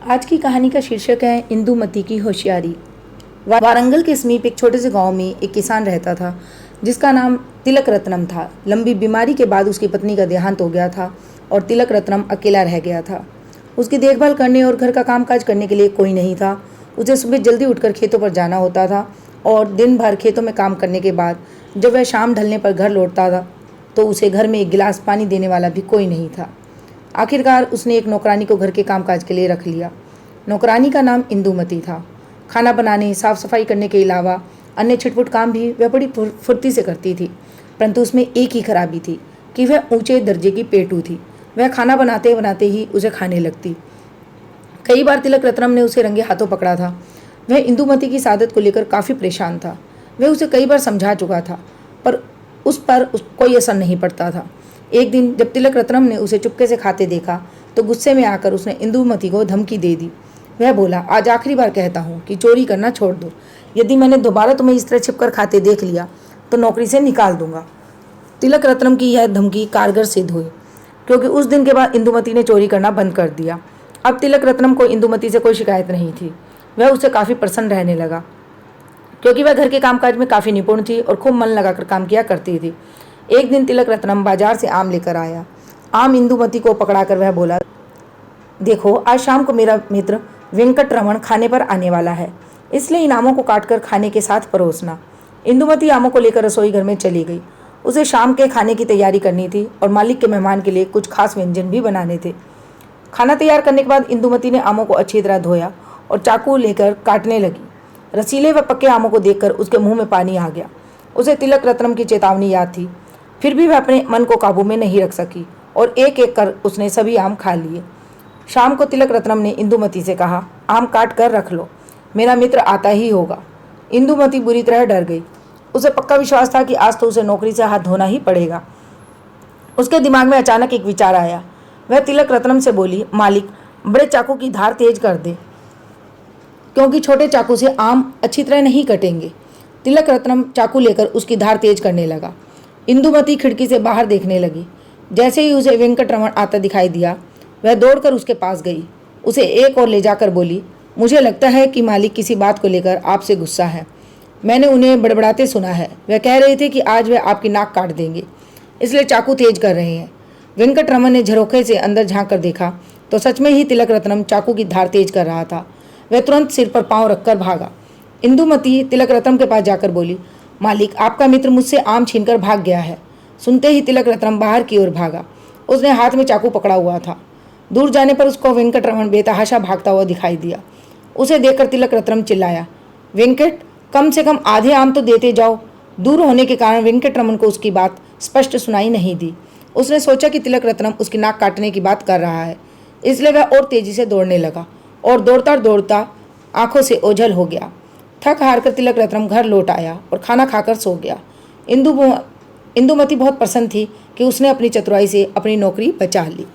आज की कहानी का शीर्षक है इंदुमती की होशियारी। वारंगल के समीप एक छोटे से गांव में एक किसान रहता था जिसका नाम तिलक रत्नम था। लंबी बीमारी के बाद उसकी पत्नी का देहांत हो गया था और तिलक रत्नम अकेला रह गया था। उसकी देखभाल करने और घर का कामकाज करने के लिए कोई नहीं था। उसे सुबह जल्दी उठकर खेतों पर जाना होता था और दिन भर खेतों में काम करने के बाद जब वह शाम ढलने पर घर लौटता था तो उसे घर में एक गिलास पानी देने वाला भी कोई नहीं था। आखिरकार उसने एक नौकरानी को घर के कामकाज के लिए रख लिया। नौकरानी का नाम इंदुमती था। खाना बनाने, साफ सफाई करने के अलावा अन्य छिटपुट काम भी वह बड़ी फुर्ती से करती थी, परंतु उसमें एक ही खराबी थी कि वह ऊंचे दर्जे की पेटू थी। वह खाना बनाते बनाते ही उसे खाने लगती। कई बार तिलक रत्नम ने उसे रंगे हाथों पकड़ा था। वह इंदुमती की सादत को लेकर काफ़ी परेशान था। वह उसे कई बार समझा चुका था पर उस पर कोई असर नहीं पड़ता था। एक दिन जब तिलक रत्नम ने उसे चुपके से खाते देखा तो गुस्से में आकर उसने इंदुमती को धमकी दे दी। वह बोला, आज आखिरी बार कहता हूँ कि चोरी करना छोड़ दो। यदि मैंने दोबारा तुम्हें इस तरह छिपकर खाते देख लिया तो नौकरी से निकाल दूंगा। तिलक रत्नम की यह धमकी कारगर सिद्ध हुई क्योंकि उस दिन के बाद इंदुमती ने चोरी करना बंद कर दिया। अब तिलक रत्नम को इंदुमती से कोई शिकायत नहीं थी। वह उससे काफ़ी प्रसन्न रहने लगा क्योंकि वह घर के कामकाज में काफ़ी निपुण थी और खूब मन लगाकर काम किया करती थी। एक दिन तिलक रत्नम बाजार से आम लेकर आया। आम इंदुमती को पकड़ाकर वह बोला, देखो आज शाम को मेरा मित्र वेंकटरमण खाने पर आने वाला है, इसलिए इन आमों को काटकर खाने के साथ परोसना। इंदुमती आमों को लेकर रसोई घर में चली गई। उसे शाम के खाने की तैयारी करनी थी और मालिक के मेहमान के लिए कुछ खास व्यंजन भी बनाने थे। खाना तैयार करने के बाद इंदुमती ने आमों को अच्छी तरह धोया और चाकू लेकर काटने लगी। रसीले व पक्के आमों को देखकर उसके मुंह में पानी आ गया। उसे तिलक रत्नम की चेतावनी याद थी, फिर भी वह अपने मन को काबू में नहीं रख सकी और एक एक कर उसने सभी आम खा लिए। शाम को तिलक रत्नम ने इंदुमती से कहा, आम काट कर रख लो, मेरा मित्र आता ही होगा। इंदुमती बुरी तरह डर गई। उसे पक्का विश्वास था कि आज तो उसे नौकरी से हाथ धोना ही पड़ेगा। उसके दिमाग में अचानक एक विचार आया। वह तिलक रत्नम से बोली, मालिक बड़े चाकू की धार तेज कर दे क्योंकि छोटे चाकू से आम अच्छी तरह नहीं कटेंगे। तिलक रत्नम चाकू लेकर उसकी धार तेज करने लगा। इंदुमती खिड़की से बाहर देखने लगी। जैसे ही उसे वेंकटरमण आता दिखाई दिया वह दौड़कर उसके पास गई। उसे एक और ले जाकर बोली, मुझे लगता है कि मालिक किसी बात को लेकर आपसे गुस्सा है। मैंने उन्हें बड़बड़ाते सुना है। वह कह रहे थे कि आज वह आपकी नाक काट देंगे, इसलिए चाकू तेज कर रहे हैं। वेंकटरमण ने झरोखे से अंदर झांक कर देखा तो सच में ही तिलक रत्नम चाकू की धार तेज कर रहा था। वह तुरंत सिर पर पाँव रखकर भागा। इंदुमती तिलक रत्नम के पास जाकर बोली, मालिक आपका मित्र मुझसे आम छीनकर भाग गया है। सुनते ही तिलक रत्नम बाहर की ओर भागा। उसने हाथ में चाकू पकड़ा हुआ था। दूर जाने पर उसको वेंकटरमण बेतहाशा भागता हुआ दिखाई दिया। उसे देखकर तिलक रत्नम चिल्लाया, वेंकट कम से कम आधे आम तो देते जाओ। दूर होने के कारण वेंकटरमण को उसकी बात स्पष्ट सुनाई नहीं दी। उसने सोचा कि तिलक रत्नम उसकी नाक काटने की बात कर रहा है, इसलिए वह और तेजी से दौड़ने लगा और दौड़ता दौड़ता आंखों से ओझल हो गया। थक हार कर तिलक रत्नम घर लौट आया और खाना खाकर सो गया। इंदुमती बहुत प्रसन्न थी कि उसने अपनी चतुराई से अपनी नौकरी बचा ली।